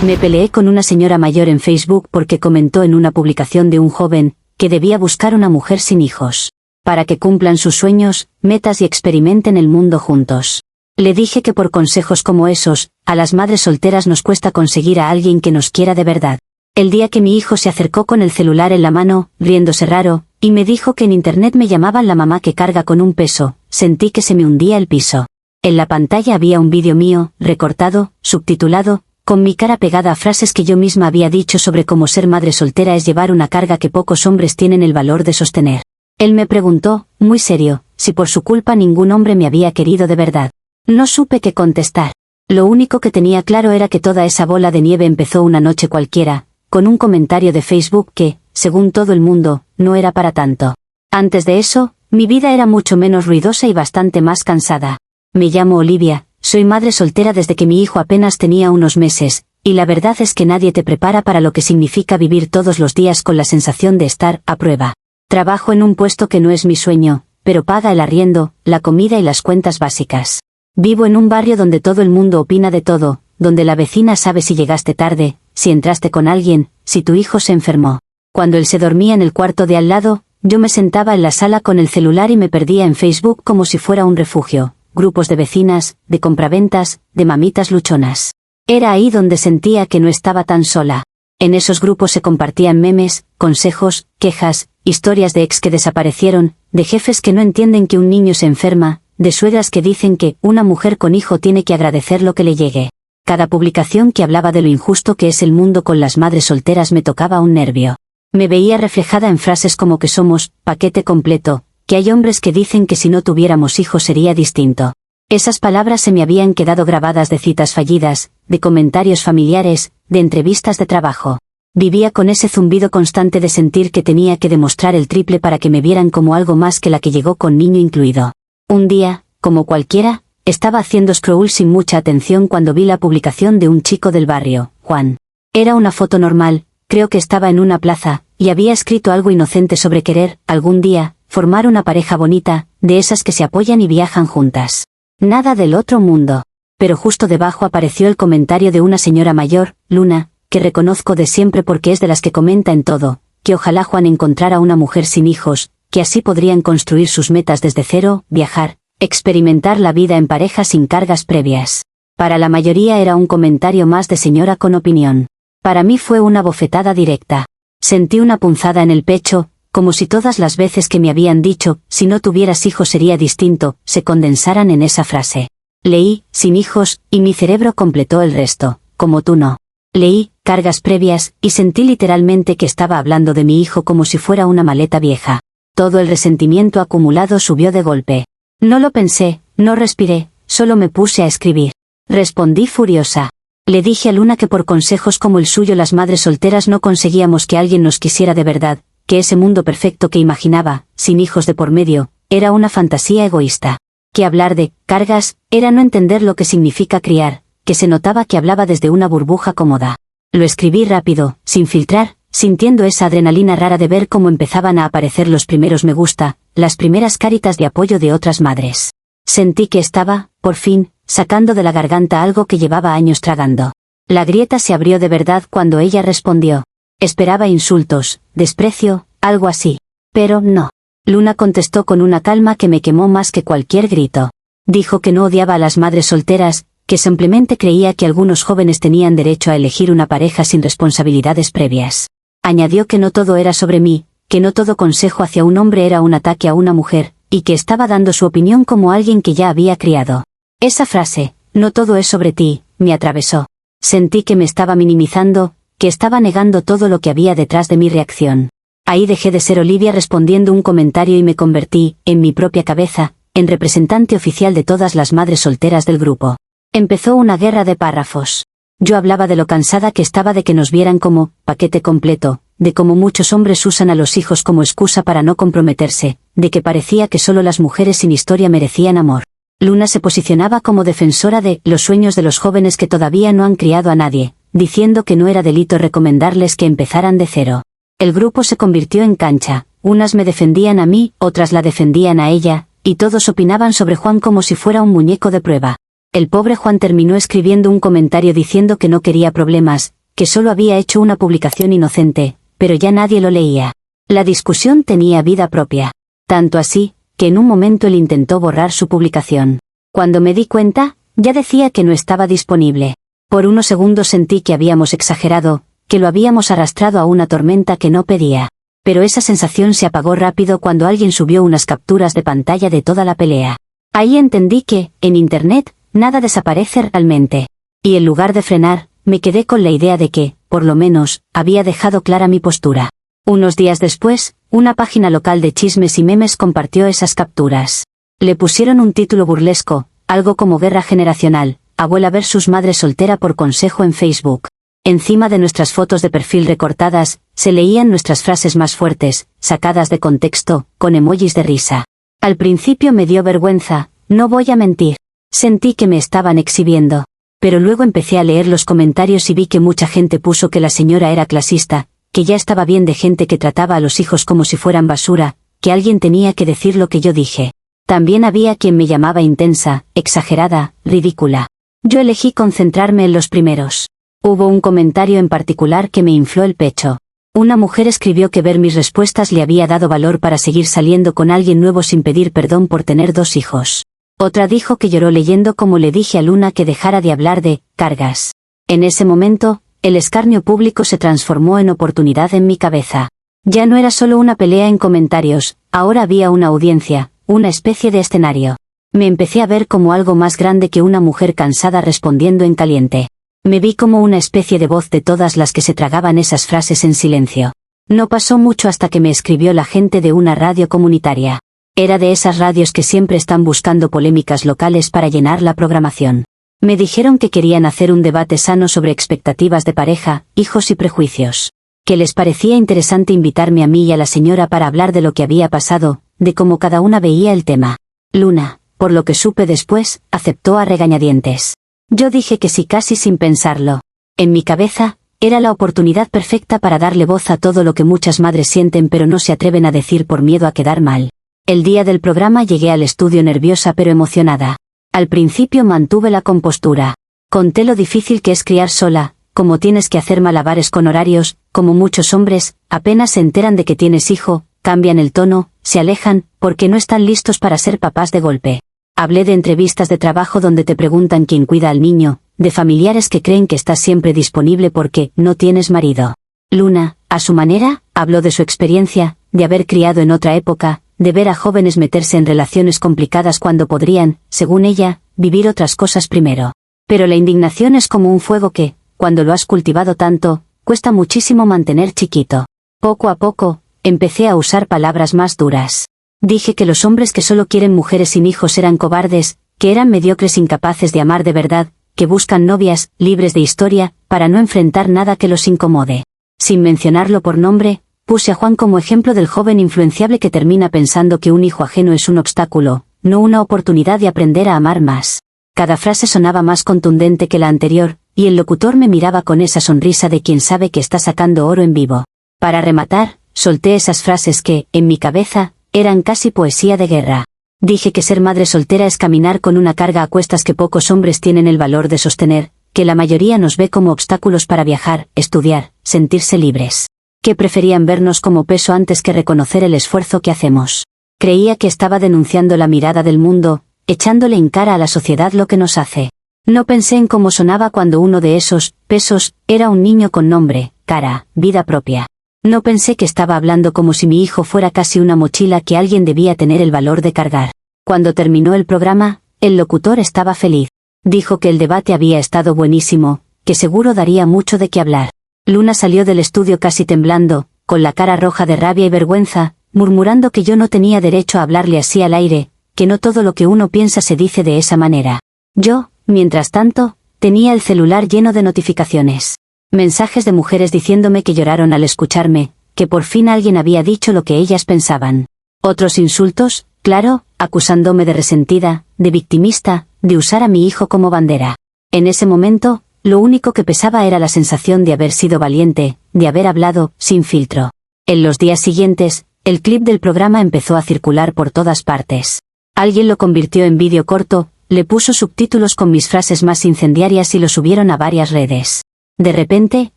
Me peleé con una señora mayor en Facebook porque comentó en una publicación de un joven que debía buscar una mujer sin hijos, para que cumplan sus sueños, metas y experimenten el mundo juntos. Le dije que por consejos como esos, a las madres solteras nos cuesta conseguir a alguien que nos quiera de verdad. El día que mi hijo se acercó con el celular en la mano, riéndose raro, y me dijo que en internet me llamaban la mamá que carga con un peso, sentí que se me hundía el piso. En la pantalla había un vídeo mío, recortado, subtitulado, con mi cara pegada a frases que yo misma había dicho sobre cómo ser madre soltera es llevar una carga que pocos hombres tienen el valor de sostener. Él me preguntó, muy serio, si por su culpa ningún hombre me había querido de verdad. No supe qué contestar. Lo único que tenía claro era que toda esa bola de nieve empezó una noche cualquiera, con un comentario de Facebook que, según todo el mundo, no era para tanto. Antes de eso, mi vida era mucho menos ruidosa y bastante más cansada. Me llamo Olivia, soy madre soltera desde que mi hijo apenas tenía unos meses, y la verdad es que nadie te prepara para lo que significa vivir todos los días con la sensación de estar a prueba. Trabajo en un puesto que no es mi sueño, pero paga el arriendo, la comida y las cuentas básicas. Vivo en un barrio donde todo el mundo opina de todo, donde la vecina sabe si llegaste tarde, si entraste con alguien, si tu hijo se enfermó. Cuando él se dormía en el cuarto de al lado, yo me sentaba en la sala con el celular y me perdía en Facebook como si fuera un refugio, grupos de vecinas, de compraventas, de mamitas luchonas. Era ahí donde sentía que no estaba tan sola. En esos grupos se compartían memes, consejos, quejas, historias de ex que desaparecieron, de jefes que no entienden que un niño se enferma, de suegras que dicen que una mujer con hijo tiene que agradecer lo que le llegue. Cada publicación que hablaba de lo injusto que es el mundo con las madres solteras me tocaba un nervio. Me veía reflejada en frases como que somos paquete completo, que hay hombres que dicen que si no tuviéramos hijos sería distinto. Esas palabras se me habían quedado grabadas de citas fallidas, de comentarios familiares, de entrevistas de trabajo. Vivía con ese zumbido constante de sentir que tenía que demostrar el triple para que me vieran como algo más que la que llegó con niño incluido. Un día, como cualquiera, estaba haciendo scroll sin mucha atención cuando vi la publicación de un chico del barrio, Juan. Era una foto normal, creo que estaba en una plaza, y había escrito algo inocente sobre querer, algún día, formar una pareja bonita, de esas que se apoyan y viajan juntas. Nada del otro mundo. Pero justo debajo apareció el comentario de una señora mayor, Luna, que reconozco de siempre porque es de las que comenta en todo, que ojalá Juan encontrara una mujer sin hijos, que así podrían construir sus metas desde cero, viajar, experimentar la vida en pareja sin cargas previas. Para la mayoría era un comentario más de señora con opinión. Para mí fue una bofetada directa. Sentí una punzada en el pecho, como si todas las veces que me habían dicho, si no tuvieras hijos sería distinto, se condensaran en esa frase. Leí, sin hijos, y mi cerebro completó el resto, como tú no. Leí, cargas previas, y sentí literalmente que estaba hablando de mi hijo como si fuera una maleta vieja. Todo el resentimiento acumulado subió de golpe. No lo pensé, no respiré, solo me puse a escribir. Respondí furiosa. Le dije a Luna que por consejos como el suyo las madres solteras no conseguíamos que alguien nos quisiera de verdad, que ese mundo perfecto que imaginaba, sin hijos de por medio, era una fantasía egoísta. Que hablar de cargas era no entender lo que significa criar, que se notaba que hablaba desde una burbuja cómoda. Lo escribí rápido, sin filtrar, sintiendo esa adrenalina rara de ver cómo empezaban a aparecer los primeros me gusta, las primeras caritas de apoyo de otras madres. Sentí que estaba, por fin, sacando de la garganta algo que llevaba años tragando. La grieta se abrió de verdad cuando ella respondió. Esperaba insultos, desprecio, algo así. Pero no. Luna contestó con una calma que me quemó más que cualquier grito. Dijo que no odiaba a las madres solteras, que simplemente creía que algunos jóvenes tenían derecho a elegir una pareja sin responsabilidades previas. Añadió que no todo era sobre mí, que no todo consejo hacia un hombre era un ataque a una mujer, y que estaba dando su opinión como alguien que ya había criado. Esa frase, no todo es sobre ti, me atravesó. Sentí que me estaba minimizando, que estaba negando todo lo que había detrás de mi reacción. Ahí dejé de ser Olivia respondiendo un comentario y me convertí, en mi propia cabeza, en representante oficial de todas las madres solteras del grupo. Empezó una guerra de párrafos. Yo hablaba de lo cansada que estaba de que nos vieran como paquete completo, de cómo muchos hombres usan a los hijos como excusa para no comprometerse, de que parecía que solo las mujeres sin historia merecían amor. Luna se posicionaba como defensora de los sueños de los jóvenes que todavía no han criado a nadie, diciendo que no era delito recomendarles que empezaran de cero. El grupo se convirtió en cancha, unas me defendían a mí, otras la defendían a ella, y todos opinaban sobre Juan como si fuera un muñeco de prueba. El pobre Juan terminó escribiendo un comentario diciendo que no quería problemas, que solo había hecho una publicación inocente, pero ya nadie lo leía. La discusión tenía vida propia. Tanto así, que en un momento él intentó borrar su publicación. Cuando me di cuenta, ya decía que no estaba disponible. Por unos segundos sentí que habíamos exagerado, que lo habíamos arrastrado a una tormenta que no pedía. Pero esa sensación se apagó rápido cuando alguien subió unas capturas de pantalla de toda la pelea. Ahí entendí que, en Internet, nada desaparece realmente. Y en lugar de frenar, me quedé con la idea de que, por lo menos, había dejado clara mi postura. Unos días después, una página local de chismes y memes compartió esas capturas. Le pusieron un título burlesco, algo como Guerra Generacional, abuela versus madre soltera por consejo en Facebook. Encima de nuestras fotos de perfil recortadas, se leían nuestras frases más fuertes, sacadas de contexto, con emojis de risa. Al principio me dio vergüenza, no voy a mentir. Sentí que me estaban exhibiendo. Pero luego empecé a leer los comentarios y vi que mucha gente puso que la señora era clasista, que ya estaba bien de gente que trataba a los hijos como si fueran basura, que alguien tenía que decir lo que yo dije. También había quien me llamaba intensa, exagerada, ridícula. Yo elegí concentrarme en los primeros. Hubo un comentario en particular que me infló el pecho. Una mujer escribió que ver mis respuestas le había dado valor para seguir saliendo con alguien nuevo sin pedir perdón por tener 2 hijos. Otra dijo que lloró leyendo cómo le dije a Luna que dejara de hablar de cargas. En ese momento, el escarnio público se transformó en oportunidad en mi cabeza. Ya no era solo una pelea en comentarios, ahora había una audiencia, una especie de escenario. Me empecé a ver como algo más grande que una mujer cansada respondiendo en caliente. Me vi como una especie de voz de todas las que se tragaban esas frases en silencio. No pasó mucho hasta que me escribió la gente de una radio comunitaria. Era de esas radios que siempre están buscando polémicas locales para llenar la programación. Me dijeron que querían hacer un debate sano sobre expectativas de pareja, hijos y prejuicios. Que les parecía interesante invitarme a mí y a la señora para hablar de lo que había pasado, de cómo cada una veía el tema. Luna, por lo que supe después, aceptó a regañadientes. Yo dije que sí casi sin pensarlo. En mi cabeza, era la oportunidad perfecta para darle voz a todo lo que muchas madres sienten pero no se atreven a decir por miedo a quedar mal. El día del programa llegué al estudio nerviosa pero emocionada. Al principio mantuve la compostura. Conté lo difícil que es criar sola, cómo tienes que hacer malabares con horarios, como muchos hombres, apenas se enteran de que tienes hijo, cambian el tono, se alejan, porque no están listos para ser papás de golpe. Hablé de entrevistas de trabajo donde te preguntan quién cuida al niño, de familiares que creen que estás siempre disponible porque no tienes marido. Luna, a su manera, habló de su experiencia, de haber criado en otra época, de ver a jóvenes meterse en relaciones complicadas cuando podrían, según ella, vivir otras cosas primero. Pero la indignación es como un fuego que, cuando lo has cultivado tanto, cuesta muchísimo mantener chiquito. Poco a poco, empecé a usar palabras más duras. Dije que los hombres que solo quieren mujeres sin hijos eran cobardes, que eran mediocres incapaces de amar de verdad, que buscan novias, libres de historia, para no enfrentar nada que los incomode. Sin mencionarlo por nombre, puse a Juan como ejemplo del joven influenciable que termina pensando que un hijo ajeno es un obstáculo, no una oportunidad de aprender a amar más. Cada frase sonaba más contundente que la anterior, y el locutor me miraba con esa sonrisa de quien sabe que está sacando oro en vivo. Para rematar, solté esas frases que, en mi cabeza, eran casi poesía de guerra. Dije que ser madre soltera es caminar con una carga a cuestas que pocos hombres tienen el valor de sostener, que la mayoría nos ve como obstáculos para viajar, estudiar, sentirse libres. Que preferían vernos como peso antes que reconocer el esfuerzo que hacemos. Creía que estaba denunciando la mirada del mundo, echándole en cara a la sociedad lo que nos hace. No pensé en cómo sonaba cuando uno de esos pesos era un niño con nombre, cara, vida propia. No pensé que estaba hablando como si mi hijo fuera casi una mochila que alguien debía tener el valor de cargar. Cuando terminó el programa, el locutor estaba feliz. Dijo que el debate había estado buenísimo, que seguro daría mucho de qué hablar. Luna salió del estudio casi temblando, con la cara roja de rabia y vergüenza, murmurando que yo no tenía derecho a hablarle así al aire, que no todo lo que uno piensa se dice de esa manera. Yo, mientras tanto, tenía el celular lleno de notificaciones. Mensajes de mujeres diciéndome que lloraron al escucharme, que por fin alguien había dicho lo que ellas pensaban. Otros insultos, claro, acusándome de resentida, de victimista, de usar a mi hijo como bandera. En ese momento, lo único que pesaba era la sensación de haber sido valiente, de haber hablado, sin filtro. En los días siguientes, el clip del programa empezó a circular por todas partes. Alguien lo convirtió en vídeo corto, le puso subtítulos con mis frases más incendiarias y lo subieron a varias redes. De repente,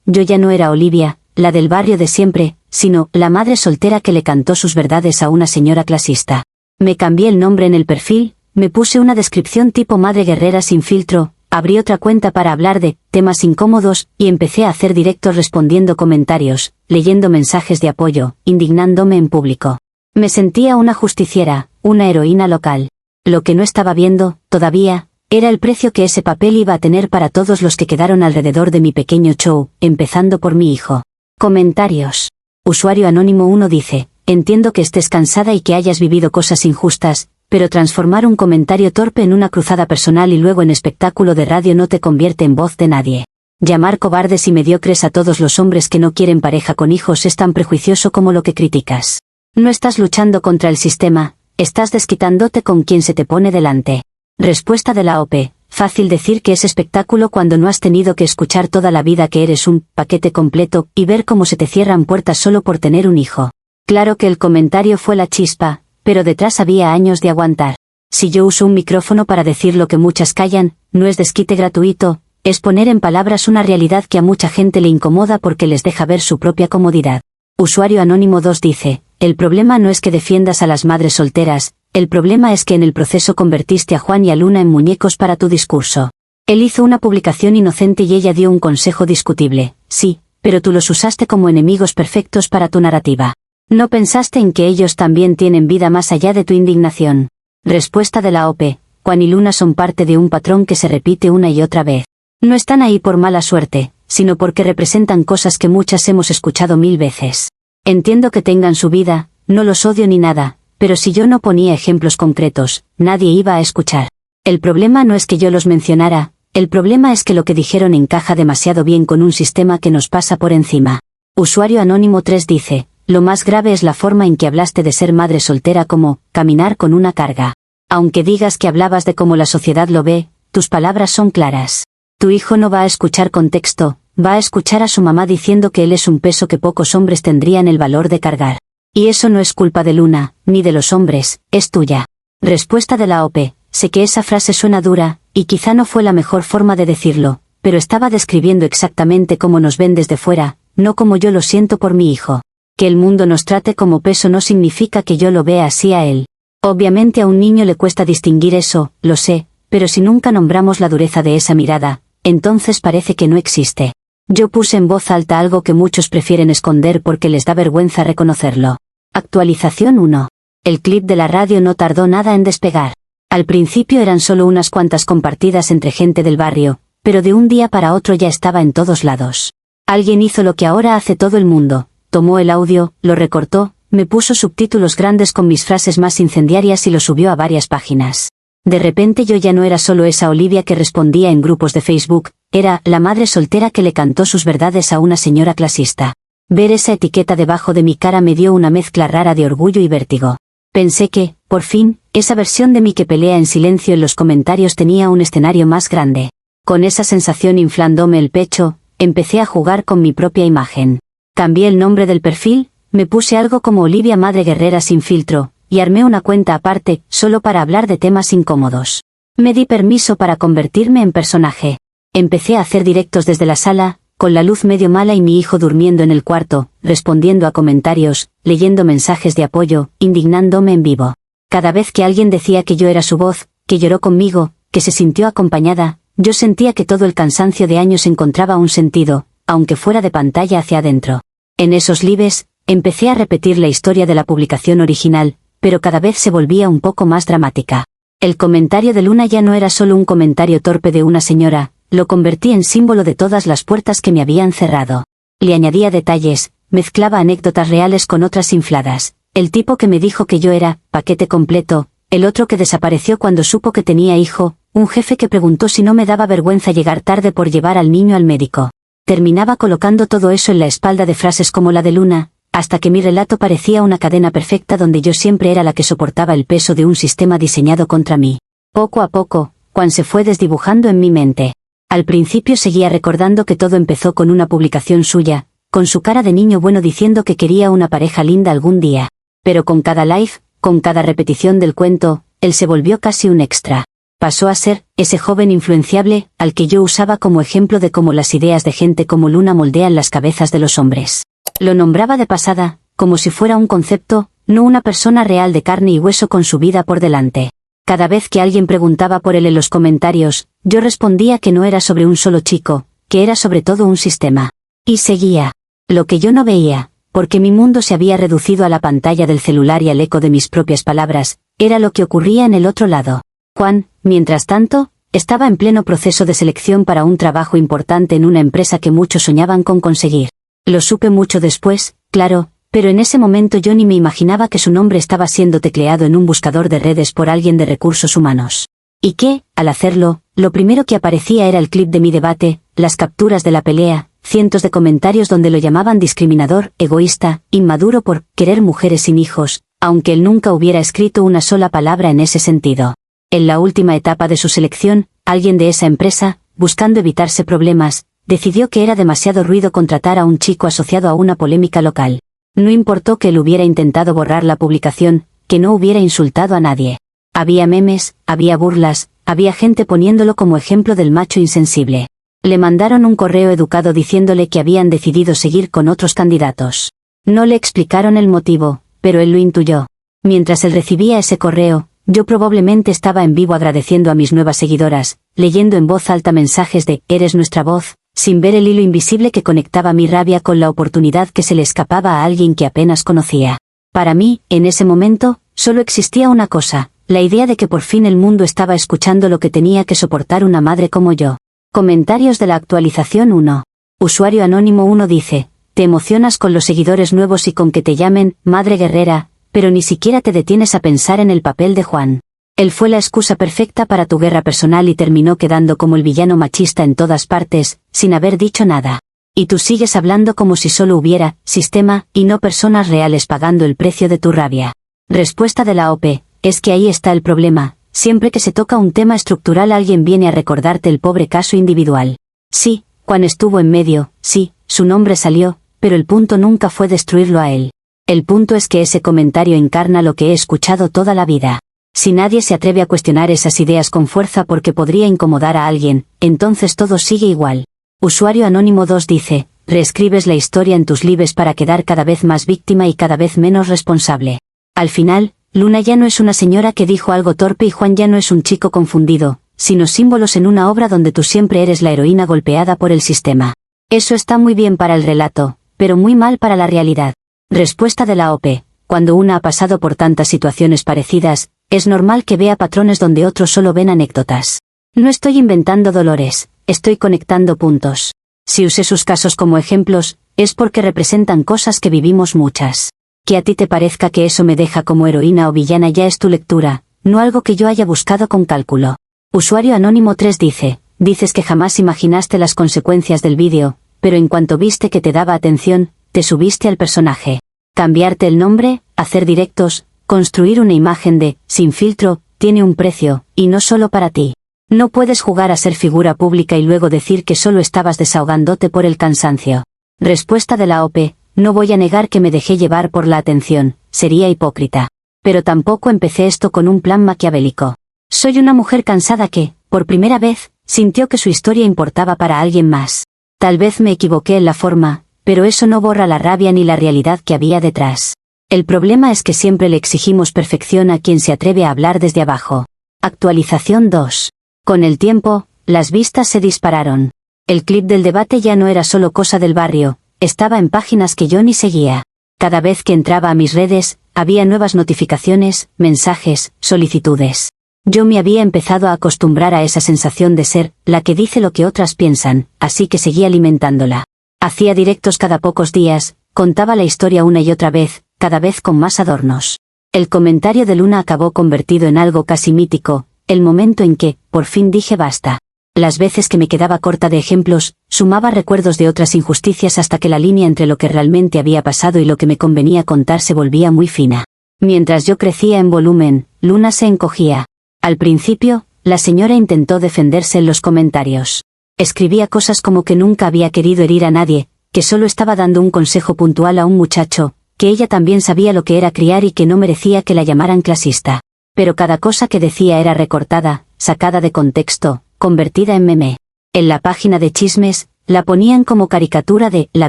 yo ya no era Olivia, la del barrio de siempre, sino la madre soltera que le cantó sus verdades a una señora clasista. Me cambié el nombre en el perfil, me puse una descripción tipo madre guerrera sin filtro, abrí otra cuenta para hablar de temas incómodos y empecé a hacer directos respondiendo comentarios, leyendo mensajes de apoyo, indignándome en público. Me sentía una justiciera, una heroína local. Lo que no estaba viendo, todavía, era el precio que ese papel iba a tener para todos los que quedaron alrededor de mi pequeño show, empezando por mi hijo. Comentarios. Usuario Anónimo 1 dice: entiendo que estés cansada y que hayas vivido cosas injustas, pero transformar un comentario torpe en una cruzada personal y luego en espectáculo de radio no te convierte en voz de nadie. Llamar cobardes y mediocres a todos los hombres que no quieren pareja con hijos es tan prejuicioso como lo que criticas. No estás luchando contra el sistema, estás desquitándote con quien se te pone delante. Respuesta de la OP. Fácil decir que es espectáculo cuando no has tenido que escuchar toda la vida que eres un paquete completo y ver cómo se te cierran puertas solo por tener un hijo. Claro que el comentario fue la chispa, pero detrás había años de aguantar. Si yo uso un micrófono para decir lo que muchas callan, no es desquite gratuito, es poner en palabras una realidad que a mucha gente le incomoda porque les deja ver su propia comodidad. Usuario Anónimo 2 dice: el problema no es que defiendas a las madres solteras, el problema es que en el proceso convertiste a Juan y a Luna en muñecos para tu discurso. Él hizo una publicación inocente y ella dio un consejo discutible, sí, pero tú los usaste como enemigos perfectos para tu narrativa. No pensaste en que ellos también tienen vida más allá de tu indignación. Respuesta de la OP. Juan y Luna son parte de un patrón que se repite una y otra vez. No están ahí por mala suerte, sino porque representan cosas que muchas hemos escuchado 1000 veces. Entiendo que tengan su vida, no los odio ni nada, pero si yo no ponía ejemplos concretos, nadie iba a escuchar. El problema no es que yo los mencionara, el problema es que lo que dijeron encaja demasiado bien con un sistema que nos pasa por encima. Usuario Anónimo 3 dice: lo más grave es la forma en que hablaste de ser madre soltera como caminar con una carga. Aunque digas que hablabas de cómo la sociedad lo ve, tus palabras son claras. Tu hijo no va a escuchar contexto, va a escuchar a su mamá diciendo que él es un peso que pocos hombres tendrían el valor de cargar. Y eso no es culpa de Luna, ni de los hombres, es tuya. Respuesta de la OP. Sé que esa frase suena dura, y quizá no fue la mejor forma de decirlo, pero estaba describiendo exactamente cómo nos ven desde fuera, no como yo lo siento por mi hijo. Que el mundo nos trate como peso no significa que yo lo vea así a él. Obviamente a un niño le cuesta distinguir eso, lo sé, pero si nunca nombramos la dureza de esa mirada, entonces parece que no existe. Yo puse en voz alta algo que muchos prefieren esconder porque les da vergüenza reconocerlo. Actualización 1. El clip de la radio no tardó nada en despegar. Al principio eran solo unas cuantas compartidas entre gente del barrio, pero de un día para otro ya estaba en todos lados. Alguien hizo lo que ahora hace todo el mundo, tomó el audio, lo recortó, me puso subtítulos grandes con mis frases más incendiarias y lo subió a varias páginas. De repente yo ya no era solo esa Olivia que respondía en grupos de Facebook, era la madre soltera que le cantó sus verdades a una señora clasista. Ver esa etiqueta debajo de mi cara me dio una mezcla rara de orgullo y vértigo. Pensé que, por fin, esa versión de mí que pelea en silencio en los comentarios tenía un escenario más grande. Con esa sensación inflándome el pecho, empecé a jugar con mi propia imagen. Cambié el nombre del perfil, me puse algo como Olivia Madre Guerrera sin filtro, y armé una cuenta aparte, solo para hablar de temas incómodos. Me di permiso para convertirme en personaje. Empecé a hacer directos desde la sala, con la luz medio mala y mi hijo durmiendo en el cuarto, respondiendo a comentarios, leyendo mensajes de apoyo, indignándome en vivo. Cada vez que alguien decía que yo era su voz, que lloró conmigo, que se sintió acompañada, yo sentía que todo el cansancio de años encontraba un sentido, aunque fuera de pantalla hacia adentro. En esos lives, empecé a repetir la historia de la publicación original, pero cada vez se volvía un poco más dramática. El comentario de Luna ya no era solo un comentario torpe de una señora, lo convertí en símbolo de todas las puertas que me habían cerrado. Le añadía detalles, mezclaba anécdotas reales con otras infladas. El tipo que me dijo que yo era paquete completo, el otro que desapareció cuando supo que tenía hijo, un jefe que preguntó si no me daba vergüenza llegar tarde por llevar al niño al médico. Terminaba colocando todo eso en la espalda de frases como la de Luna, hasta que mi relato parecía una cadena perfecta donde yo siempre era la que soportaba el peso de un sistema diseñado contra mí. Poco a poco, Juan se fue desdibujando en mi mente. Al principio seguía recordando que todo empezó con una publicación suya, con su cara de niño bueno diciendo que quería una pareja linda algún día. Pero con cada live, con cada repetición del cuento, él se volvió casi un extra. Pasó a ser ese joven influenciable al que yo usaba como ejemplo de cómo las ideas de gente como Luna moldean las cabezas de los hombres. Lo nombraba de pasada, como si fuera un concepto, no una persona real de carne y hueso con su vida por delante. Cada vez que alguien preguntaba por él en los comentarios, yo respondía que no era sobre un solo chico, que era sobre todo un sistema. Y seguía. Lo que yo no veía, porque mi mundo se había reducido a la pantalla del celular y al eco de mis propias palabras, era lo que ocurría en el otro lado. Juan, mientras tanto, estaba en pleno proceso de selección para un trabajo importante en una empresa que muchos soñaban con conseguir. Lo supe mucho después, claro, pero en ese momento yo ni me imaginaba que su nombre estaba siendo tecleado en un buscador de redes por alguien de recursos humanos. Y que, al hacerlo, lo primero que aparecía era el clip de mi debate, las capturas de la pelea, cientos de comentarios donde lo llamaban discriminador, egoísta, inmaduro por querer mujeres sin hijos, aunque él nunca hubiera escrito una sola palabra en ese sentido. En la última etapa de su selección, alguien de esa empresa, buscando evitarse problemas, decidió que era demasiado ruido contratar a un chico asociado a una polémica local. No importó que él hubiera intentado borrar la publicación, que no hubiera insultado a nadie. Había memes, había burlas, había gente poniéndolo como ejemplo del macho insensible. Le mandaron un correo educado diciéndole que habían decidido seguir con otros candidatos. No le explicaron el motivo, pero él lo intuyó. Mientras él recibía ese correo, yo probablemente estaba en vivo agradeciendo a mis nuevas seguidoras, leyendo en voz alta mensajes de «Eres nuestra voz», sin ver el hilo invisible que conectaba mi rabia con la oportunidad que se le escapaba a alguien que apenas conocía. Para mí, en ese momento, solo existía una cosa, la idea de que por fin el mundo estaba escuchando lo que tenía que soportar una madre como yo. Comentarios de la actualización 1. Usuario anónimo 1 dice, te emocionas con los seguidores nuevos y con que te llamen «Madre Guerrera», pero ni siquiera te detienes a pensar en el papel de Juan. Él fue la excusa perfecta para tu guerra personal y terminó quedando como el villano machista en todas partes, sin haber dicho nada. Y tú sigues hablando como si solo hubiera sistema y no personas reales pagando el precio de tu rabia. Respuesta de la OP, es que ahí está el problema, siempre que se toca un tema estructural alguien viene a recordarte el pobre caso individual. Sí, Juan estuvo en medio, sí, su nombre salió, pero el punto nunca fue destruirlo a él. El punto es que ese comentario encarna lo que he escuchado toda la vida. Si nadie se atreve a cuestionar esas ideas con fuerza porque podría incomodar a alguien, entonces todo sigue igual. Usuario anónimo 2 dice, reescribes la historia en tus lives para quedar cada vez más víctima y cada vez menos responsable. Al final, Luna ya no es una señora que dijo algo torpe y Juan ya no es un chico confundido, sino símbolos en una obra donde tú siempre eres la heroína golpeada por el sistema. Eso está muy bien para el relato, pero muy mal para la realidad. Respuesta de la OP, cuando una ha pasado por tantas situaciones parecidas, es normal que vea patrones donde otros solo ven anécdotas. No estoy inventando dolores, estoy conectando puntos. Si usé sus casos como ejemplos, es porque representan cosas que vivimos muchas. Que a ti te parezca que eso me deja como heroína o villana ya es tu lectura, no algo que yo haya buscado con cálculo. Usuario anónimo 3 dice, dices que jamás imaginaste las consecuencias del vídeo, pero en cuanto viste que te daba atención, te subiste al personaje. Cambiarte el nombre, hacer directos, construir una imagen de, sin filtro, tiene un precio, y no solo para ti. No puedes jugar a ser figura pública y luego decir que solo estabas desahogándote por el cansancio. Respuesta de la OP, no voy a negar que me dejé llevar por la atención, sería hipócrita. Pero tampoco empecé esto con un plan maquiavélico. Soy una mujer cansada que, por primera vez, sintió que su historia importaba para alguien más. Tal vez me equivoqué en la forma, pero eso no borra la rabia ni la realidad que había detrás. El problema es que siempre le exigimos perfección a quien se atreve a hablar desde abajo. Actualización 2. Con el tiempo, las vistas se dispararon. El clip del debate ya no era solo cosa del barrio, estaba en páginas que yo ni seguía. Cada vez que entraba a mis redes, había nuevas notificaciones, mensajes, solicitudes. Yo me había empezado a acostumbrar a esa sensación de ser la que dice lo que otras piensan, así que seguí alimentándola. Hacía directos cada pocos días, contaba la historia una y otra vez, cada vez con más adornos. El comentario de Luna acabó convertido en algo casi mítico, el momento en que, por fin dije basta. Las veces que me quedaba corta de ejemplos, sumaba recuerdos de otras injusticias hasta que la línea entre lo que realmente había pasado y lo que me convenía contar se volvía muy fina. Mientras yo crecía en volumen, Luna se encogía. Al principio, la señora intentó defenderse en los comentarios. Escribía cosas como que nunca había querido herir a nadie, que solo estaba dando un consejo puntual a un muchacho, que ella también sabía lo que era criar y que no merecía que la llamaran clasista. Pero cada cosa que decía era recortada, sacada de contexto, convertida en meme. En la página de chismes, la ponían como caricatura de la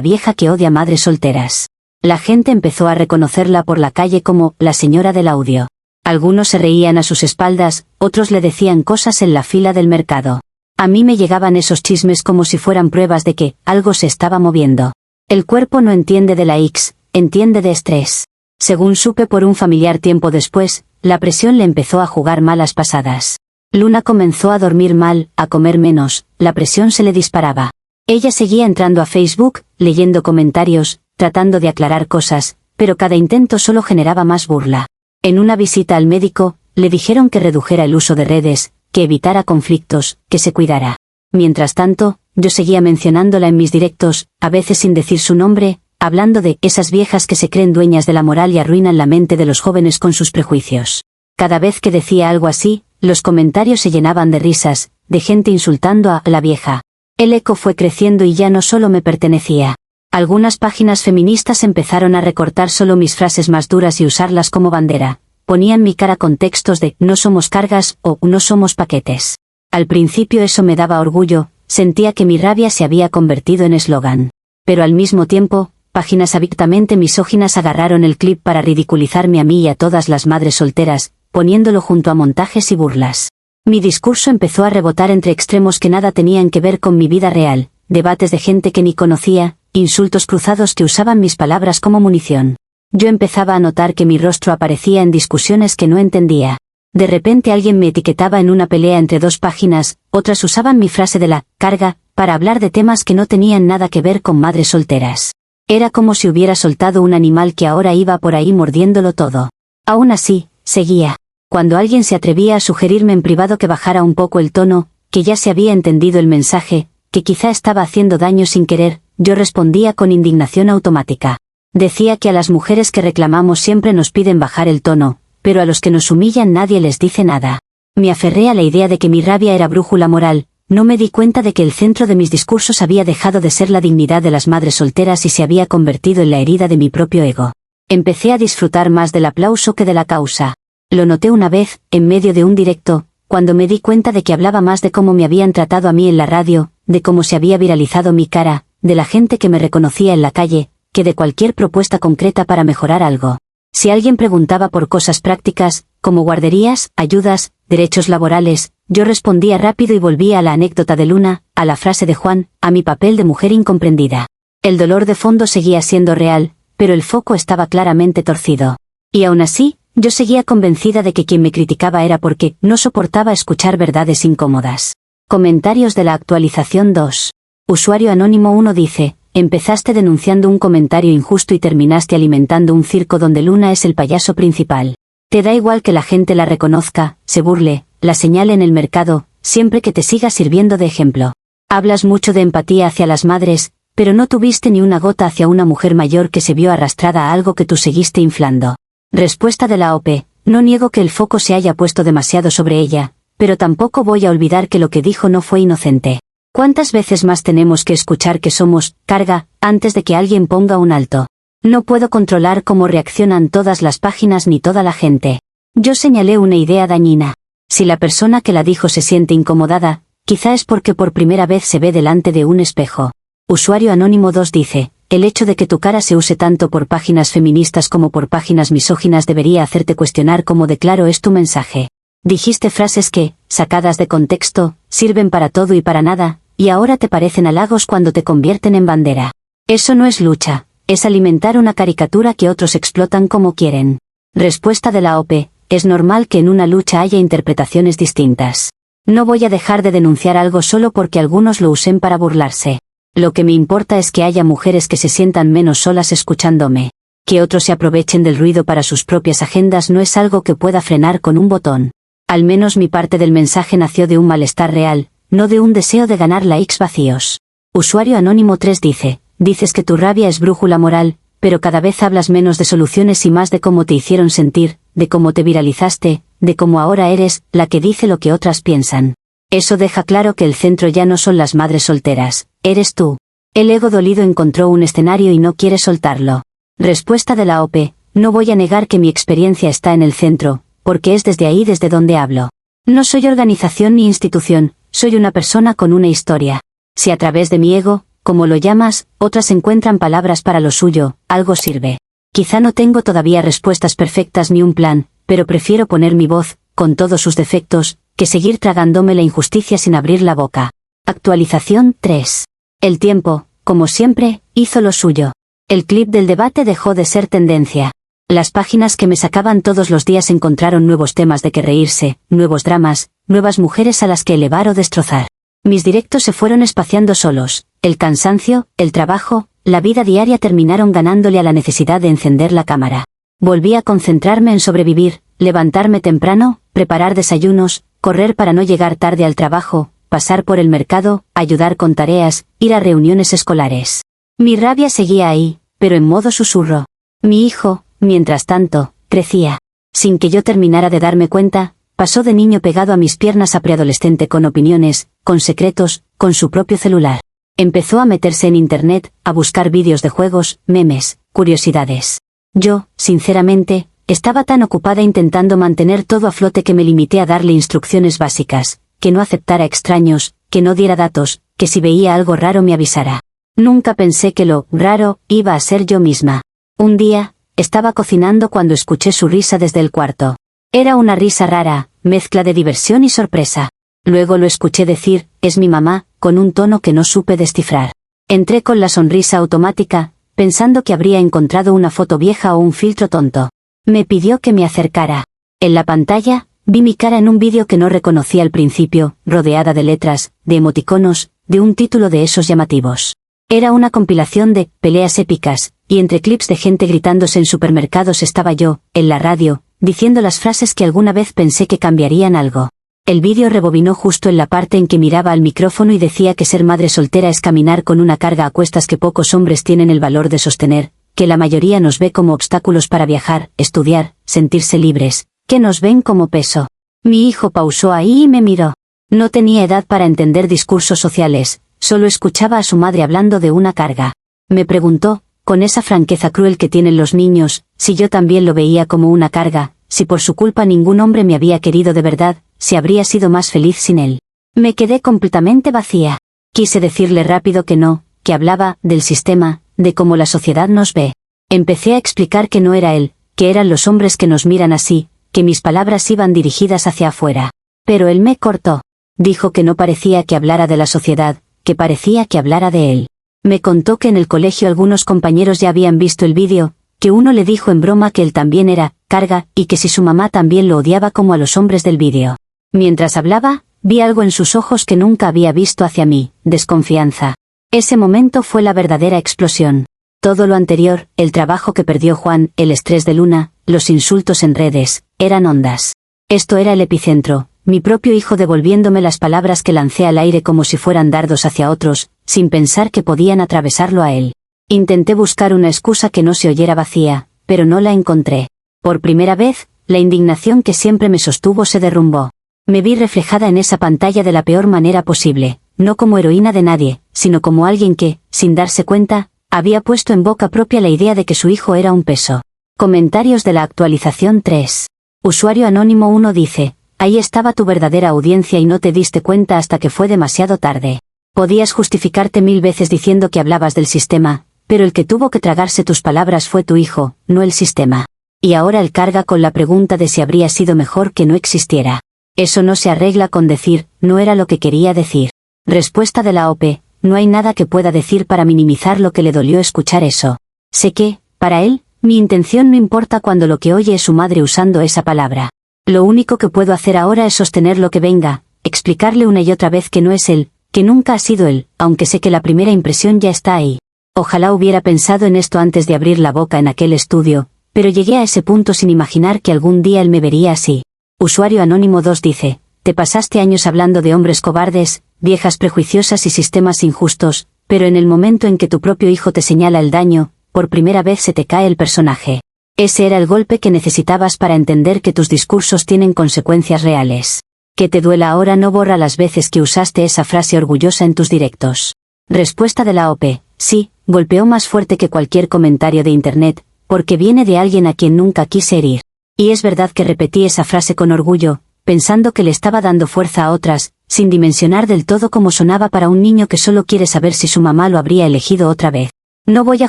vieja que odia madres solteras. La gente empezó a reconocerla por la calle como la señora del audio. Algunos se reían a sus espaldas, otros le decían cosas en la fila del mercado. A mí me llegaban esos chismes como si fueran pruebas de que algo se estaba moviendo. El cuerpo no entiende de la X, entiende de estrés. Según supe por un familiar tiempo después, la presión le empezó a jugar malas pasadas. Luna comenzó a dormir mal, a comer menos, la presión se le disparaba. Ella seguía entrando a Facebook, leyendo comentarios, tratando de aclarar cosas, pero cada intento solo generaba más burla. En una visita al médico, le dijeron que redujera el uso de redes, que evitara conflictos, que se cuidara. Mientras tanto, yo seguía mencionándola en mis directos, a veces sin decir su nombre, hablando de esas viejas que se creen dueñas de la moral y arruinan la mente de los jóvenes con sus prejuicios. Cada vez que decía algo así, los comentarios se llenaban de risas, de gente insultando a la vieja. El eco fue creciendo y ya no solo me pertenecía. Algunas páginas feministas empezaron a recortar solo mis frases más duras y usarlas como bandera. Ponían mi cara con textos de no somos cargas o no somos paquetes. Al principio eso me daba orgullo, sentía que mi rabia se había convertido en eslogan. Pero al mismo tiempo, páginas abiertamente misóginas agarraron el clip para ridiculizarme a mí y a todas las madres solteras, poniéndolo junto a montajes y burlas. Mi discurso empezó a rebotar entre extremos que nada tenían que ver con mi vida real, debates de gente que ni conocía, insultos cruzados que usaban mis palabras como munición. Yo empezaba a notar que mi rostro aparecía en discusiones que no entendía. De repente alguien me etiquetaba en una pelea entre dos páginas, otras usaban mi frase de la carga, para hablar de temas que no tenían nada que ver con madres solteras. Era como si hubiera soltado un animal que ahora iba por ahí mordiéndolo todo. Aún así, seguía. Cuando alguien se atrevía a sugerirme en privado que bajara un poco el tono, que ya se había entendido el mensaje, que quizá estaba haciendo daño sin querer, yo respondía con indignación automática. Decía que a las mujeres que reclamamos siempre nos piden bajar el tono, pero a los que nos humillan nadie les dice nada. Me aferré a la idea de que mi rabia era brújula moral, no me di cuenta de que el centro de mis discursos había dejado de ser la dignidad de las madres solteras y se había convertido en la herida de mi propio ego. Empecé a disfrutar más del aplauso que de la causa. Lo noté una vez, en medio de un directo, cuando me di cuenta de que hablaba más de cómo me habían tratado a mí en la radio, de cómo se había viralizado mi cara, de la gente que me reconocía en la calle, que de cualquier propuesta concreta para mejorar algo. Si alguien preguntaba por cosas prácticas, como guarderías, ayudas, derechos laborales, yo respondía rápido y volvía a la anécdota de Luna, a la frase de Juan, a mi papel de mujer incomprendida. El dolor de fondo seguía siendo real, pero el foco estaba claramente torcido. Y aún así, yo seguía convencida de que quien me criticaba era porque no soportaba escuchar verdades incómodas. Comentarios de la actualización 2. Usuario anónimo 1 dice, empezaste denunciando un comentario injusto y terminaste alimentando un circo donde Luna es el payaso principal. Te da igual que la gente la reconozca, se burle, la señale en el mercado, siempre que te siga sirviendo de ejemplo. Hablas mucho de empatía hacia las madres, pero no tuviste ni una gota hacia una mujer mayor que se vio arrastrada a algo que tú seguiste inflando. Respuesta de la OP, no niego que el foco se haya puesto demasiado sobre ella, pero tampoco voy a olvidar que lo que dijo no fue inocente. ¿Cuántas veces más tenemos que escuchar que somos carga antes de que alguien ponga un alto? No puedo controlar cómo reaccionan todas las páginas ni toda la gente. Yo señalé una idea dañina. Si la persona que la dijo se siente incomodada, quizá es porque por primera vez se ve delante de un espejo. Usuario anónimo 2 dice, el hecho de que tu cara se use tanto por páginas feministas como por páginas misóginas debería hacerte cuestionar cómo de claro es tu mensaje. Dijiste frases que, sacadas de contexto, sirven para todo y para nada, y ahora te parecen halagos cuando te convierten en bandera. Eso no es lucha, es alimentar una caricatura que otros explotan como quieren. Respuesta de la OP, es normal que en una lucha haya interpretaciones distintas. No voy a dejar de denunciar algo solo porque algunos lo usen para burlarse. Lo que me importa es que haya mujeres que se sientan menos solas escuchándome. Que otros se aprovechen del ruido para sus propias agendas no es algo que pueda frenar con un botón. Al menos mi parte del mensaje nació de un malestar real, no de un deseo de ganar likes vacíos. Usuario anónimo 3 dice, dices que tu rabia es brújula moral, pero cada vez hablas menos de soluciones y más de cómo te hicieron sentir, de cómo te viralizaste, de cómo ahora eres la que dice lo que otras piensan. Eso deja claro que el centro ya no son las madres solteras, eres tú. El ego dolido encontró un escenario y no quiere soltarlo. Respuesta de la OP, no voy a negar que mi experiencia está en el centro, porque es desde ahí desde donde hablo. No soy organización ni institución, soy una persona con una historia. Si a través de mi ego, como lo llamas, otras encuentran palabras para lo suyo, algo sirve. Quizá no tengo todavía respuestas perfectas ni un plan, pero prefiero poner mi voz, con todos sus defectos, que seguir tragándome la injusticia sin abrir la boca. Actualización 3. El tiempo, como siempre, hizo lo suyo. El clip del debate dejó de ser tendencia. Las páginas que me sacaban todos los días encontraron nuevos temas de que reírse, nuevos dramas, nuevas mujeres a las que elevar o destrozar. Mis directos se fueron espaciando solos. El cansancio, el trabajo, la vida diaria terminaron ganándole a la necesidad de encender la cámara. Volví a concentrarme en sobrevivir, levantarme temprano, preparar desayunos, correr para no llegar tarde al trabajo, pasar por el mercado, ayudar con tareas, ir a reuniones escolares. Mi rabia seguía ahí, pero en modo susurro. Mi hijo, mientras tanto, crecía. Sin que yo terminara de darme cuenta, pasó de niño pegado a mis piernas a preadolescente con opiniones, con secretos, con su propio celular. Empezó a meterse en internet, a buscar vídeos de juegos, memes, curiosidades. Yo, sinceramente, estaba tan ocupada intentando mantener todo a flote que me limité a darle instrucciones básicas, que no aceptara extraños, que no diera datos, que si veía algo raro me avisara. Nunca pensé que lo raro iba a ser yo misma. Un día, estaba cocinando cuando escuché su risa desde el cuarto. Era una risa rara, mezcla de diversión y sorpresa. Luego lo escuché decir, es mi mamá, con un tono que no supe descifrar. Entré con la sonrisa automática, pensando que habría encontrado una foto vieja o un filtro tonto. Me pidió que me acercara. En la pantalla, vi mi cara en un vídeo que no reconocí al principio, rodeada de letras, de emoticonos, de un título de esos llamativos. Era una compilación de peleas épicas, y entre clips de gente gritándose en supermercados estaba yo, en la radio, diciendo las frases que alguna vez pensé que cambiarían algo. El vídeo rebobinó justo en la parte en que miraba al micrófono y decía que ser madre soltera es caminar con una carga a cuestas que pocos hombres tienen el valor de sostener, que la mayoría nos ve como obstáculos para viajar, estudiar, sentirse libres, que nos ven como peso. Mi hijo pausó ahí y me miró. No tenía edad para entender discursos sociales, solo escuchaba a su madre hablando de una carga. Me preguntó, con esa franqueza cruel que tienen los niños, si yo también lo veía como una carga, si por su culpa ningún hombre me había querido de verdad, si habría sido más feliz sin él. Me quedé completamente vacía. Quise decirle rápido que no, que hablaba del sistema, de cómo la sociedad nos ve. Empecé a explicar que no era él, que eran los hombres que nos miran así, que mis palabras iban dirigidas hacia afuera. Pero él me cortó. Dijo que no parecía que hablara de la sociedad, que parecía que hablara de él. Me contó que en el colegio algunos compañeros ya habían visto el vídeo, que uno le dijo en broma que él también era carga, y que si su mamá también lo odiaba como a los hombres del vídeo. Mientras hablaba, vi algo en sus ojos que nunca había visto hacia mí, desconfianza. Ese momento fue la verdadera explosión. Todo lo anterior, el trabajo que perdió Juan, el estrés de Luna, los insultos en redes, eran ondas. Esto era el epicentro, mi propio hijo devolviéndome las palabras que lancé al aire como si fueran dardos hacia otros, sin pensar que podían atravesarlo a él. Intenté buscar una excusa que no se oyera vacía, pero no la encontré. Por primera vez, la indignación que siempre me sostuvo se derrumbó. Me vi reflejada en esa pantalla de la peor manera posible, no como heroína de nadie, sino como alguien que, sin darse cuenta, había puesto en boca propia la idea de que su hijo era un peso. Comentarios de la actualización 3. Usuario anónimo 1 dice, ahí estaba tu verdadera audiencia y no te diste cuenta hasta que fue demasiado tarde. Podías justificarte 1000 veces diciendo que hablabas del sistema, pero el que tuvo que tragarse tus palabras fue tu hijo, no el sistema. Y ahora él carga con la pregunta de si habría sido mejor que no existiera. Eso no se arregla con decir, no era lo que quería decir. Respuesta de la OP, no hay nada que pueda decir para minimizar lo que le dolió escuchar eso. Sé que, para él, mi intención no importa cuando lo que oye es su madre usando esa palabra. Lo único que puedo hacer ahora es sostener lo que venga, explicarle una y otra vez que no es él, que nunca ha sido él, aunque sé que la primera impresión ya está ahí. Ojalá hubiera pensado en esto antes de abrir la boca en aquel estudio, pero llegué a ese punto sin imaginar que algún día él me vería así. Usuario anónimo 2 dice, te pasaste años hablando de hombres cobardes, viejas prejuiciosas y sistemas injustos, pero en el momento en que tu propio hijo te señala el daño, por primera vez se te cae el personaje. Ese era el golpe que necesitabas para entender que tus discursos tienen consecuencias reales. Que te duela ahora no borra las veces que usaste esa frase orgullosa en tus directos. Respuesta de la OP, sí, golpeó más fuerte que cualquier comentario de internet, porque viene de alguien a quien nunca quise herir. Y es verdad que repetí esa frase con orgullo, pensando que le estaba dando fuerza a otras, sin dimensionar del todo cómo sonaba para un niño que solo quiere saber si su mamá lo habría elegido otra vez. No voy a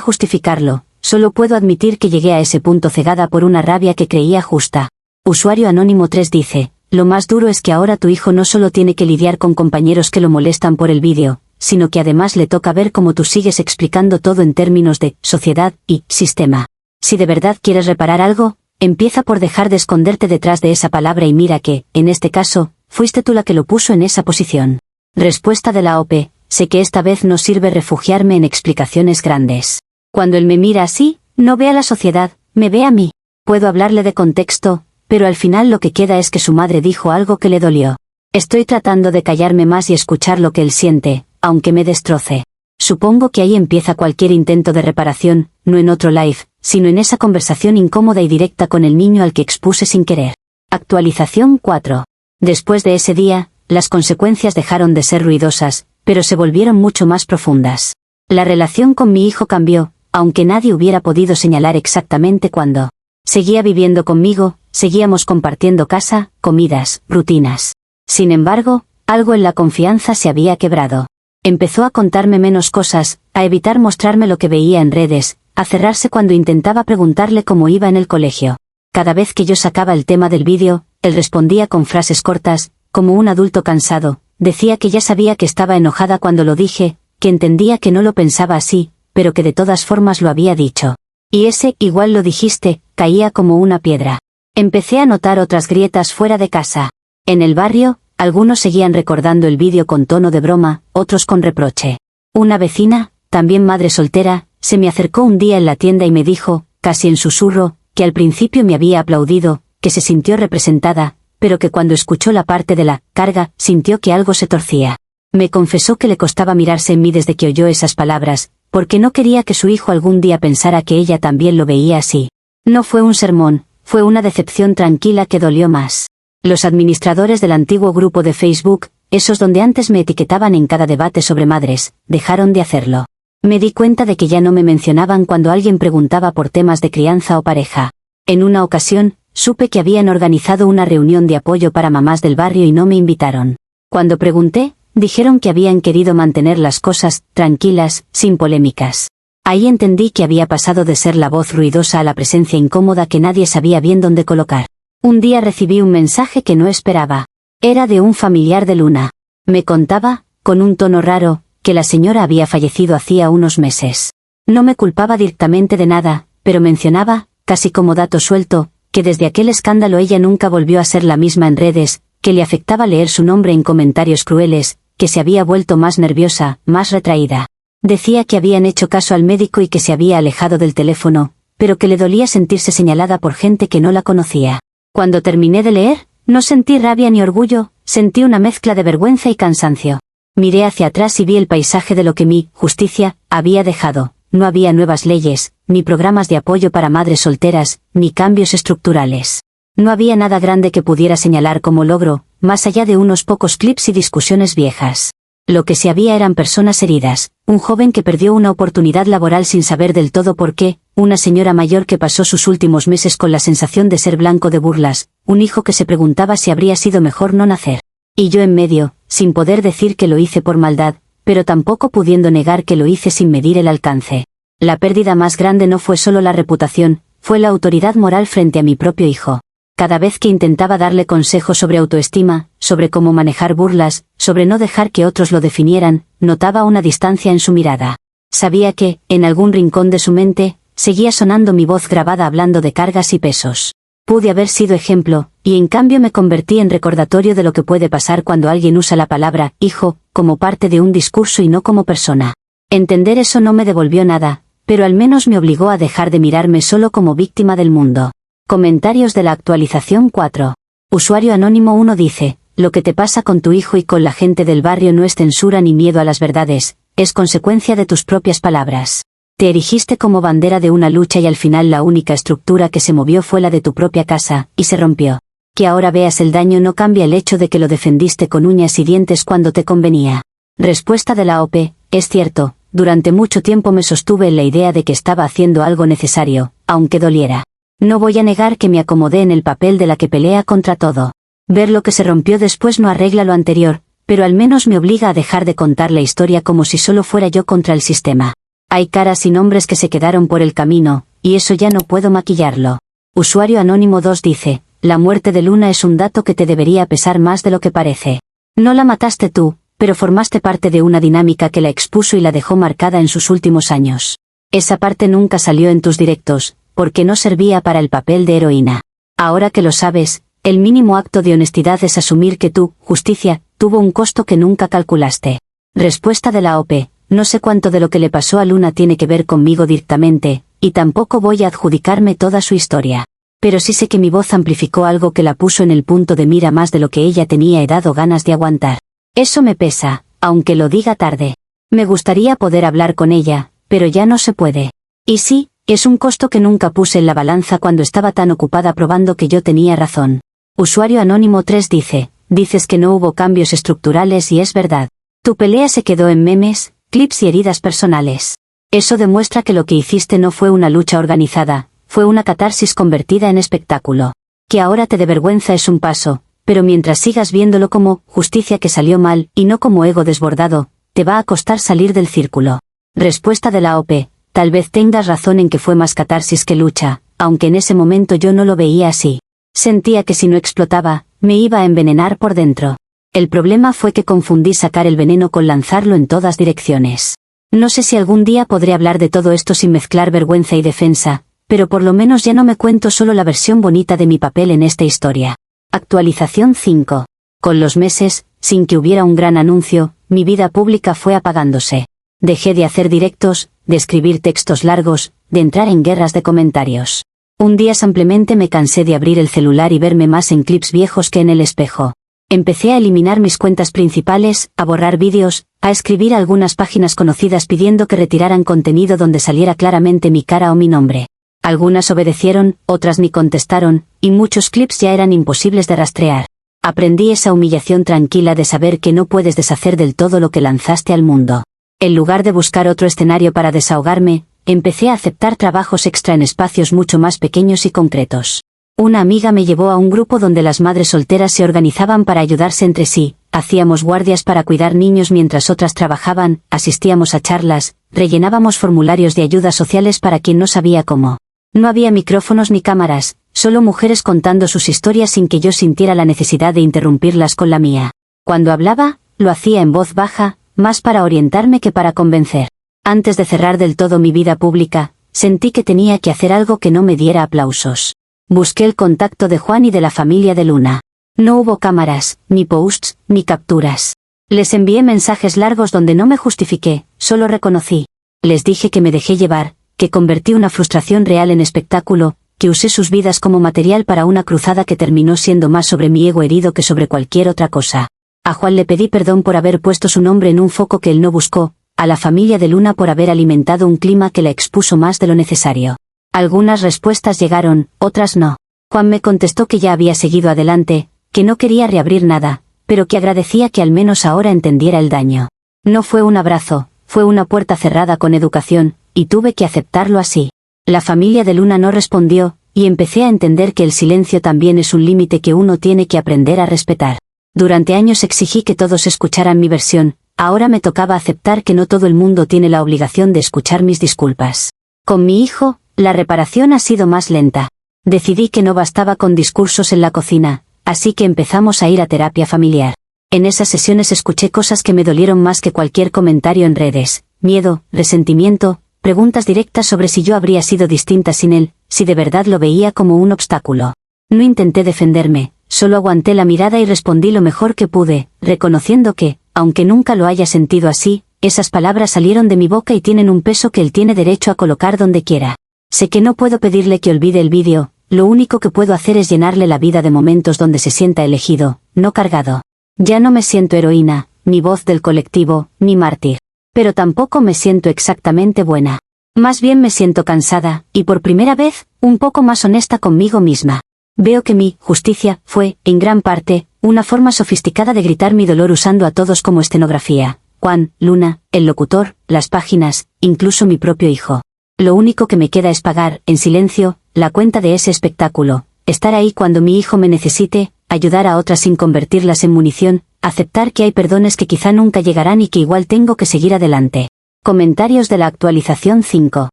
justificarlo, solo puedo admitir que llegué a ese punto cegada por una rabia que creía justa. Usuario Anónimo 3 dice, lo más duro es que ahora tu hijo no solo tiene que lidiar con compañeros que lo molestan por el vídeo, sino que además le toca ver cómo tú sigues explicando todo en términos de sociedad y sistema. Si de verdad quieres reparar algo, empieza por dejar de esconderte detrás de esa palabra y mira que, en este caso, fuiste tú la que lo puso en esa posición. Respuesta de la OP, sé que esta vez no sirve refugiarme en explicaciones grandes. Cuando él me mira así, no ve a la sociedad, me ve a mí. Puedo hablarle de contexto, pero al final lo que queda es que su madre dijo algo que le dolió. Estoy tratando de callarme más y escuchar lo que él siente, aunque me destroce. Supongo que ahí empieza cualquier intento de reparación, no en otro live, sino en esa conversación incómoda y directa con el niño al que expuse sin querer. Actualización 4. Después de ese día, las consecuencias dejaron de ser ruidosas, pero se volvieron mucho más profundas. La relación con mi hijo cambió, aunque nadie hubiera podido señalar exactamente cuándo. Seguía viviendo conmigo, seguíamos compartiendo casa, comidas, rutinas. Sin embargo, algo en la confianza se había quebrado. Empezó a contarme menos cosas, a evitar mostrarme lo que veía en redes, a cerrarse cuando intentaba preguntarle cómo iba en el colegio. Cada vez que yo sacaba el tema del vídeo, él respondía con frases cortas, como un adulto cansado. Decía que ya sabía que estaba enojada cuando lo dije, que entendía que no lo pensaba así, pero que de todas formas lo había dicho. Y ese, igual lo dijiste, caía como una piedra. Empecé a notar otras grietas fuera de casa. En el barrio, algunos seguían recordando el vídeo con tono de broma, otros con reproche. Una vecina, también madre soltera, se me acercó un día en la tienda y me dijo, casi en susurro, que al principio me había aplaudido, que se sintió representada, pero que cuando escuchó la parte de la carga, sintió que algo se torcía. Me confesó que le costaba mirarse en mí desde que oyó esas palabras, porque no quería que su hijo algún día pensara que ella también lo veía así. No fue un sermón, fue una decepción tranquila que dolió más. Los administradores del antiguo grupo de Facebook, esos donde antes me etiquetaban en cada debate sobre madres, dejaron de hacerlo. Me di cuenta de que ya no me mencionaban cuando alguien preguntaba por temas de crianza o pareja. En una ocasión, supe que habían organizado una reunión de apoyo para mamás del barrio y no me invitaron. Cuando pregunté, dijeron que habían querido mantener las cosas tranquilas, sin polémicas. Ahí entendí que había pasado de ser la voz ruidosa a la presencia incómoda que nadie sabía bien dónde colocar. Un día recibí un mensaje que no esperaba. Era de un familiar de Luna. Me contaba, con un tono raro, que la señora había fallecido hacía unos meses. No me culpaba directamente de nada, pero mencionaba, casi como dato suelto, que desde aquel escándalo ella nunca volvió a ser la misma en redes, que le afectaba leer su nombre en comentarios crueles, que se había vuelto más nerviosa, más retraída. Decía que habían hecho caso al médico y que se había alejado del teléfono, pero que le dolía sentirse señalada por gente que no la conocía. Cuando terminé de leer, no sentí rabia ni orgullo, sentí una mezcla de vergüenza y cansancio. Miré hacia atrás y vi el paisaje de lo que mi justicia había dejado. No había nuevas leyes, ni programas de apoyo para madres solteras, ni cambios estructurales. No había nada grande que pudiera señalar como logro, más allá de unos pocos clips y discusiones viejas. Lo que sí había eran personas heridas, un joven que perdió una oportunidad laboral sin saber del todo por qué, una señora mayor que pasó sus últimos meses con la sensación de ser blanco de burlas, un hijo que se preguntaba si habría sido mejor no nacer. Y yo en medio, sin poder decir que lo hice por maldad, pero tampoco pudiendo negar que lo hice sin medir el alcance. La pérdida más grande no fue solo la reputación, fue la autoridad moral frente a mi propio hijo. Cada vez que intentaba darle consejos sobre autoestima, sobre cómo manejar burlas, sobre no dejar que otros lo definieran, notaba una distancia en su mirada. Sabía que, en algún rincón de su mente, seguía sonando mi voz grabada hablando de cargas y pesos. Pude haber sido ejemplo, y en cambio me convertí en recordatorio de lo que puede pasar cuando alguien usa la palabra hijo como parte de un discurso y no como persona. Entender eso no me devolvió nada, pero al menos me obligó a dejar de mirarme solo como víctima del mundo. Comentarios de la actualización 4. Usuario Anónimo 1 dice, lo que te pasa con tu hijo y con la gente del barrio no es censura ni miedo a las verdades, es consecuencia de tus propias palabras. Te erigiste como bandera de una lucha y al final la única estructura que se movió fue la de tu propia casa, y se rompió. Que ahora veas el daño no cambia el hecho de que lo defendiste con uñas y dientes cuando te convenía. Respuesta de la OP, es cierto, durante mucho tiempo me sostuve en la idea de que estaba haciendo algo necesario, aunque doliera. No voy a negar que me acomodé en el papel de la que pelea contra todo. Ver lo que se rompió después no arregla lo anterior, pero al menos me obliga a dejar de contar la historia como si solo fuera yo contra el sistema. Hay caras y nombres que se quedaron por el camino, y eso ya no puedo maquillarlo. Usuario Anónimo 2 dice, la muerte de Luna es un dato que te debería pesar más de lo que parece. No la mataste tú, pero formaste parte de una dinámica que la expuso y la dejó marcada en sus últimos años. Esa parte nunca salió en tus directos, porque no servía para el papel de heroína. Ahora que lo sabes, el mínimo acto de honestidad es asumir que tu justicia tuvo un costo que nunca calculaste. Respuesta de la OP. No sé cuánto de lo que le pasó a Luna tiene que ver conmigo directamente, y tampoco voy a adjudicarme toda su historia. Pero sí sé que mi voz amplificó algo que la puso en el punto de mira más de lo que ella tenía edad o ganas de aguantar. Eso me pesa, aunque lo diga tarde. Me gustaría poder hablar con ella, pero ya no se puede. Y sí, es un costo que nunca puse en la balanza cuando estaba tan ocupada probando que yo tenía razón. Usuario Anónimo 3 dice, dices que no hubo cambios estructurales y es verdad. Tu pelea se quedó en memes, clips y heridas personales. Eso demuestra que lo que hiciste no fue una lucha organizada, fue una catarsis convertida en espectáculo. Que ahora te dé vergüenza es un paso, pero mientras sigas viéndolo como justicia que salió mal y no como ego desbordado, te va a costar salir del círculo. Respuesta de la OP. Tal vez tengas razón en que fue más catarsis que lucha, aunque en ese momento yo no lo veía así. Sentía que si no explotaba, me iba a envenenar por dentro. El problema fue que confundí sacar el veneno con lanzarlo en todas direcciones. No sé si algún día podré hablar de todo esto sin mezclar vergüenza y defensa, pero por lo menos ya no me cuento solo la versión bonita de mi papel en esta historia. Actualización 5. Con los meses, sin que hubiera un gran anuncio, mi vida pública fue apagándose. Dejé de hacer directos, de escribir textos largos, de entrar en guerras de comentarios. Un día simplemente me cansé de abrir el celular y verme más en clips viejos que en el espejo. Empecé a eliminar mis cuentas principales, a borrar vídeos, a escribir a algunas páginas conocidas pidiendo que retiraran contenido donde saliera claramente mi cara o mi nombre. Algunas obedecieron, otras ni contestaron, y muchos clips ya eran imposibles de rastrear. Aprendí esa humillación tranquila de saber que no puedes deshacer del todo lo que lanzaste al mundo. En lugar de buscar otro escenario para desahogarme, empecé a aceptar trabajos extra en espacios mucho más pequeños y concretos. Una amiga me llevó a un grupo donde las madres solteras se organizaban para ayudarse entre sí, hacíamos guardias para cuidar niños mientras otras trabajaban, asistíamos a charlas, rellenábamos formularios de ayudas sociales para quien no sabía cómo. No había micrófonos ni cámaras, solo mujeres contando sus historias sin que yo sintiera la necesidad de interrumpirlas con la mía. Cuando hablaba, lo hacía en voz baja, más para orientarme que para convencer. Antes de cerrar del todo mi vida pública, sentí que tenía que hacer algo que no me diera aplausos. Busqué el contacto de Juan y de la familia de Luna. No hubo cámaras, ni posts, ni capturas. Les envié mensajes largos donde no me justifiqué, solo reconocí. Les dije que me dejé llevar, que convertí una frustración real en espectáculo, que usé sus vidas como material para una cruzada que terminó siendo más sobre mi ego herido que sobre cualquier otra cosa. A Juan le pedí perdón por haber puesto su nombre en un foco que él no buscó, a la familia de Luna por haber alimentado un clima que la expuso más de lo necesario. Algunas respuestas llegaron, otras no. Juan me contestó que ya había seguido adelante, que no quería reabrir nada, pero que agradecía que al menos ahora entendiera el daño. No fue un abrazo, fue una puerta cerrada con educación, y tuve que aceptarlo así. La familia de Luna no respondió, y empecé a entender que el silencio también es un límite que uno tiene que aprender a respetar. Durante años exigí que todos escucharan mi versión, ahora me tocaba aceptar que no todo el mundo tiene la obligación de escuchar mis disculpas. Con mi hijo, la reparación ha sido más lenta. Decidí que no bastaba con discursos en la cocina, así que empezamos a ir a terapia familiar. En esas sesiones escuché cosas que me dolieron más que cualquier comentario en redes: miedo, resentimiento, preguntas directas sobre si yo habría sido distinta sin él, si de verdad lo veía como un obstáculo. No intenté defenderme, solo aguanté la mirada y respondí lo mejor que pude, reconociendo que, aunque nunca lo haya sentido así, esas palabras salieron de mi boca y tienen un peso que él tiene derecho a colocar donde quiera. Sé que no puedo pedirle que olvide el vídeo, lo único que puedo hacer es llenarle la vida de momentos donde se sienta elegido, no cargado. Ya no me siento heroína, ni voz del colectivo, ni mártir. Pero tampoco me siento exactamente buena. Más bien me siento cansada, y por primera vez, un poco más honesta conmigo misma. Veo que mi justicia fue, en gran parte, una forma sofisticada de gritar mi dolor usando a todos como escenografía. Juan, Luna, el locutor, las páginas, incluso mi propio hijo. Lo único que me queda es pagar, en silencio, la cuenta de ese espectáculo, estar ahí cuando mi hijo me necesite, ayudar a otras sin convertirlas en munición, aceptar que hay perdones que quizá nunca llegarán y que igual tengo que seguir adelante. Comentarios de la actualización 5.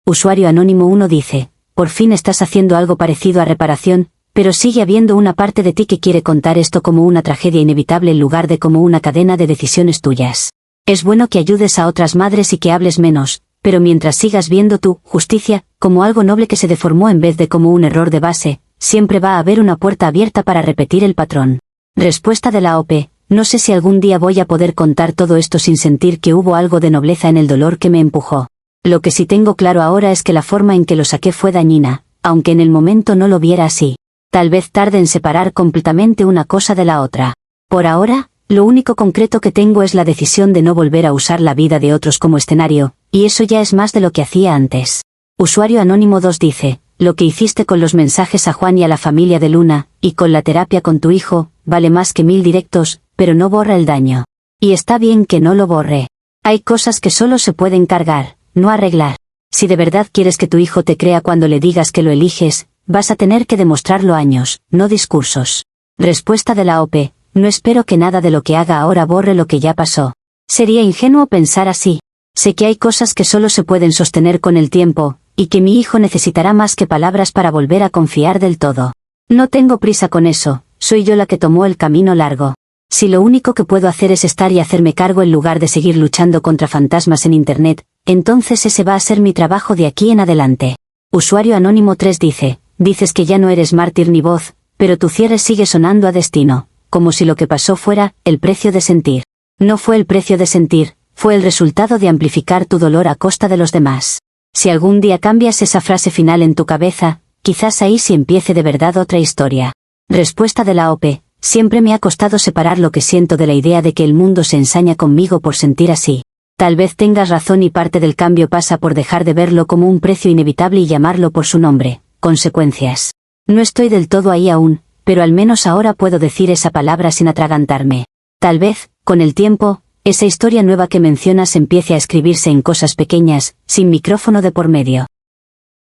Usuario Anónimo 1 dice, por fin estás haciendo algo parecido a reparación, pero sigue habiendo una parte de ti que quiere contar esto como una tragedia inevitable en lugar de como una cadena de decisiones tuyas. Es bueno que ayudes a otras madres y que hables menos, pero mientras sigas viendo tu justicia como algo noble que se deformó en vez de como un error de base, siempre va a haber una puerta abierta para repetir el patrón. Respuesta de la OP. No sé si algún día voy a poder contar todo esto sin sentir que hubo algo de nobleza en el dolor que me empujó. Lo que sí tengo claro ahora es que la forma en que lo saqué fue dañina, aunque en el momento no lo viera así. Tal vez tarde en separar completamente una cosa de la otra. Por ahora, lo único concreto que tengo es la decisión de no volver a usar la vida de otros como escenario, y eso ya es más de lo que hacía antes. Usuario Anónimo 2 dice, lo que hiciste con los mensajes a Juan y a la familia de Luna, y con la terapia con tu hijo, vale más que 1000 directos, pero no borra el daño. Y está bien que no lo borre. Hay cosas que solo se pueden cargar, no arreglar. Si de verdad quieres que tu hijo te crea cuando le digas que lo eliges, vas a tener que demostrarlo años, no discursos. Respuesta de la OP. No espero que nada de lo que haga ahora borre lo que ya pasó. Sería ingenuo pensar así. Sé que hay cosas que solo se pueden sostener con el tiempo, y que mi hijo necesitará más que palabras para volver a confiar del todo. No tengo prisa con eso, soy yo la que tomó el camino largo. Si lo único que puedo hacer es estar y hacerme cargo en lugar de seguir luchando contra fantasmas en Internet, entonces ese va a ser mi trabajo de aquí en adelante. Usuario Anónimo 3 dice, dices que ya no eres mártir ni voz, pero tu cierre sigue sonando a destino, como si lo que pasó fuera el precio de sentir. No fue el precio de sentir, fue el resultado de amplificar tu dolor a costa de los demás. Si algún día cambias esa frase final en tu cabeza, quizás ahí sí empiece de verdad otra historia. Respuesta de la OP. Siempre me ha costado separar lo que siento de la idea de que el mundo se ensaña conmigo por sentir así. Tal vez tengas razón y parte del cambio pasa por dejar de verlo como un precio inevitable y llamarlo por su nombre, consecuencias. No estoy del todo ahí aún, pero al menos ahora puedo decir esa palabra sin atragantarme. Tal vez, con el tiempo, esa historia nueva que mencionas empiece a escribirse en cosas pequeñas, sin micrófono de por medio.